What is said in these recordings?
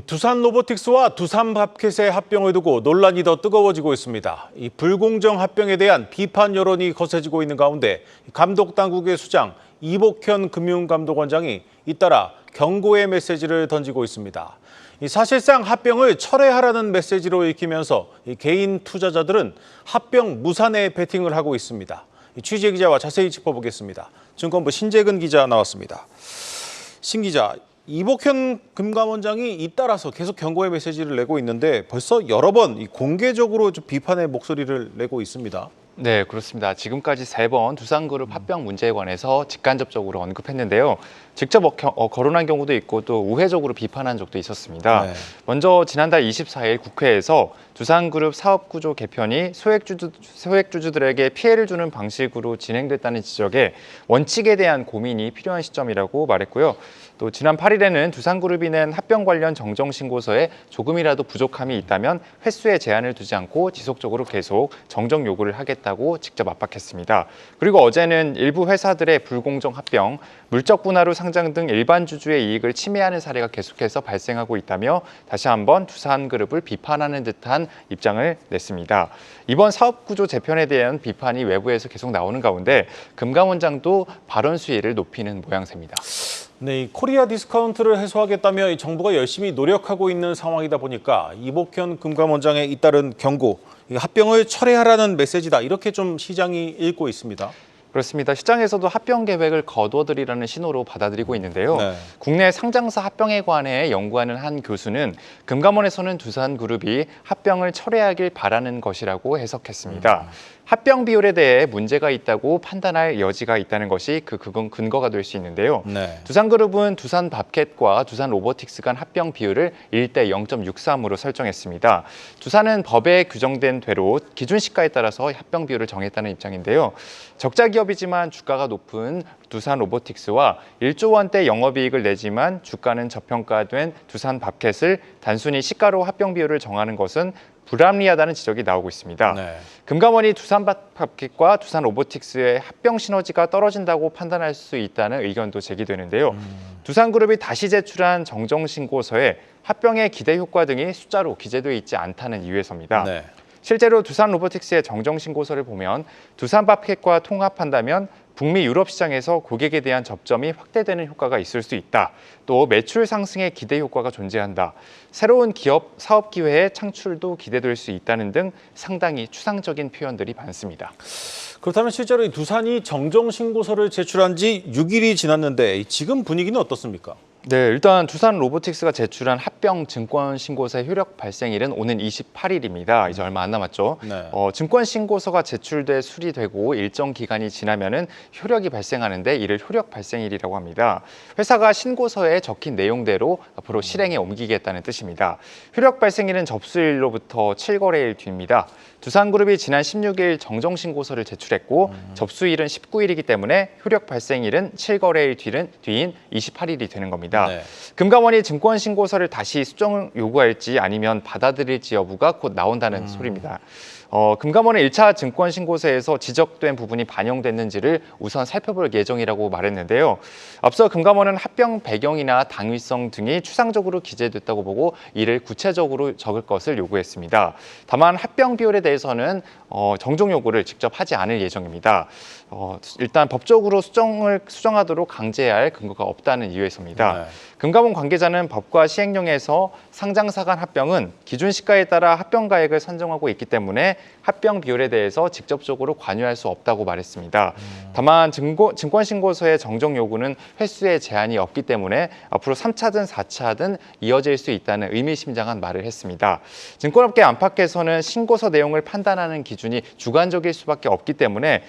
두산 로보틱스와 두산 밥켓의 합병을 두고 논란이 더 뜨거워지고 있습니다. 이 불공정 합병에 대한 비판 여론이 거세지고 있는 가운데 감독 당국의 수장 이복현 금융감독원장이 잇따라 경고의 메시지를 던지고 있습니다. 사실상 합병을 철회하라는 메시지로 읽히면서 개인 투자자들은 합병 무산에 베팅을 하고 있습니다. 취재 기자와 자세히 짚어보겠습니다. 증권부 신재근 기자 나왔습니다. 신 기자, 이복현 금감원장이 잇따라서 계속 경고의 메시지를 내고 있는데 벌써 여러 번 공개적으로 좀 비판의 목소리를 내고 있습니다. 네, 그렇습니다. 지금까지 3번 두산그룹 합병 문제에 관해서 직간접적으로 언급했는데요. 직접 거론한 경우도 있고 또 우회적으로 비판한 적도 있었습니다. 네. 먼저 지난달 24일 국회에서 두산그룹 사업구조 개편이 소액주주들에게 피해를 주는 방식으로 진행됐다는 지적에 원칙에 대한 고민이 필요한 시점이라고 말했고요. 또 지난 8일에는 두산그룹이 낸 합병 관련 정정신고서에 조금이라도 부족함이 있다면 횟수에 제한을 두지 않고 지속적으로 계속 정정 요구를 하겠다고 직접 압박했습니다. 그리고 어제는 일부 회사들의 불공정 합병, 물적 분할 후 상장 등 일반 주주의 이익을 침해하는 사례가 계속해서 발생하고 있다며 다시 한번 두산그룹을 비판하는 듯한 입장을 냈습니다. 이번 사업구조 재편에 대한 비판이 외부에서 계속 나오는 가운데 금감원장도 발언 수위를 높이는 모양새입니다. 네, 이 코리아 디스카운트를 해소하겠다며 정부가 열심히 노력하고 있는 상황이다 보니까 이복현 금감원장의 잇따른 경고, 합병을 철회하라는 메시지다 이렇게 좀 시장이 읽고 있습니다. 그렇습니다. 시장에서도 합병 계획을 거둬들이라는 신호로 받아들이고 있는데요. 네. 국내 상장사 합병에 관해 연구하는 한 교수는 금감원에서는 두산그룹이 합병을 철회하길 바라는 것이라고 해석했습니다. 합병 비율에 대해 문제가 있다고 판단할 여지가 있다는 것이 그건 근거가 될 수 있는데요. 네. 두산그룹은 두산밥켓과 두산로보틱스 간 합병 비율을 1대 0.63으로 설정했습니다. 두산은 법에 규정된 대로 기준 시가에 따라서 합병 비율을 정했다는 입장인데요. 적자 기업이지만 주가가 높은 두산로보틱스와 1조 원대 영업이익을 내지만 주가는 저평가된 두산밥켓을 단순히 시가로 합병 비율을 정하는 것은 불합리하다는 지적이 나오고 있습니다. 네. 금감원이 두산밥켓과 두산로보틱스의 합병 시너지가 떨어진다고 판단할 수 있다는 의견도 제기되는데요. 두산그룹이 다시 제출한 정정신고서에 합병의 기대 효과 등이 숫자로 기재되어 있지 않다는 이유에서입니다. 네. 실제로 두산로보틱스의 정정신고서를 보면 두산밥켓과 통합한다면 북미 유럽 시장에서 고객에 대한 접점이 확대되는 효과가 있을 수 있다. 또 매출 상승의 기대 효과가 존재한다. 새로운 기업 사업 기회의 창출도 기대될 수 있다는 등 상당히 추상적인 표현들이 많습니다. 그렇다면 실제로 이 두산이 정정신고서를 제출한 지 6일이 지났는데 지금 분위기는 어떻습니까? 네, 일단 두산로보틱스가 제출한 합병 증권신고서의 효력 발생일은 오는 28일입니다. 이제 얼마 안 남았죠. 네. 증권신고서가 제출돼 수리되고 일정 기간이 지나면은 효력이 발생하는데 이를 효력 발생일이라고 합니다. 회사가 신고서에 적힌 내용대로 앞으로 실행에 옮기겠다는 뜻입니다. 효력 발생일은 접수일로부터 7거래일 뒤입니다. 두산그룹이 지난 16일 정정신고서를 제출했고 접수일은 19일이기 때문에 효력 발생일은 7거래일 뒤인 28일이 되는 겁니다. 네. 금감원이 증권신고서를 다시 수정 요구할지 아니면 받아들일지 여부가 곧 나온다는 소리입니다. 금감원은 1차 증권신고서에서 지적된 부분이 반영됐는지를 우선 살펴볼 예정이라고 말했는데요. 앞서 금감원은 합병 배경이나 당위성 등이 추상적으로 기재됐다고 보고 이를 구체적으로 적을 것을 요구했습니다. 다만 합병 비율에 대해서는 정정 요구를 직접 하지 않을 예정입니다. 일단 법적으로 수정하도록 강제할 근거가 없다는 이유에서입니다. 네. 금감원 관계자는 법과 시행령에서 상장사 간 합병은 기준 시가에 따라 합병 가액을 산정하고 있기 때문에 합병 비율에 대해서 직접적으로 관여할 수 없다고 말했습니다. 다만 증권신고서의 정정 요구는 횟수에 제한이 없기 때문에 앞으로 3차든 4차든 이어질 수 있다는 의미심장한 말을 했습니다. 증권업계 안팎에서는 신고서 내용을 판단하는 기준이 주관적일 수밖에 없기 때문에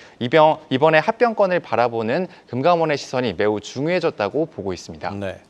이번에 합병권을 바라보는 금감원의 시선이 매우 중요해졌다고 보고 있습니다. 네.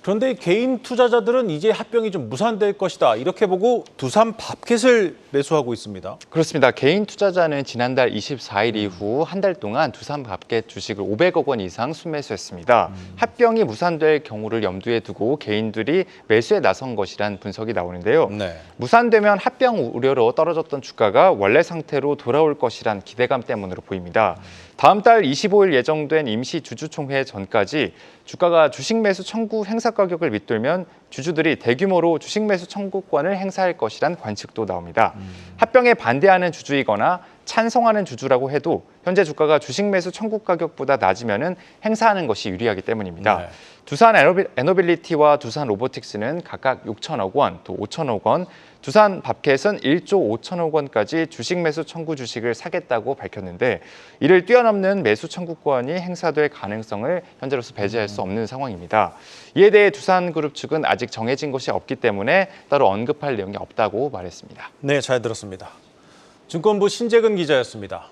그런데 개인 투자자들은 이제 합병이 좀 무산될 것이다 이렇게 보고 두산밥켓을 매수하고 있습니다. 그렇습니다. 개인 투자자는 지난달 24일 이후 한 달 동안 두산밥켓 주식을 500억 원 이상 순매수했습니다. 합병이 무산될 경우를 염두에 두고 개인들이 매수에 나선 것이란 분석이 나오는데요. 네. 무산되면 합병 우려로 떨어졌던 주가가 원래 상태로 돌아올 것이란 기대감 때문으로 보입니다. 다음 달 25일 예정된 임시 주주총회 전까지 주가가 주식 매수 청구 행사 가격을 밑돌면 주주들이 대규모로 주식 매수 청구권을 행사할 것이란 관측도 나옵니다. 합병에 반대하는 주주이거나 찬성하는 주주라고 해도 현재 주가가 주식 매수 청구 가격보다 낮으면 행사하는 것이 유리하기 때문입니다. 네. 두산 에너빌리티와 두산 로보틱스는 각각 6천억 원, 또 5천억 원, 두산 밥켓은 1조 5천억 원까지 주식 매수 청구 주식을 사겠다고 밝혔는데 이를 뛰어넘는 매수 청구권이 행사될 가능성을 현재로서 배제할 수 없는 상황입니다. 이에 대해 두산그룹 측은 아직 정해진 것이 없기 때문에 따로 언급할 내용이 없다고 말했습니다. 네, 잘 들었습니다. 증권부 신재근 기자였습니다.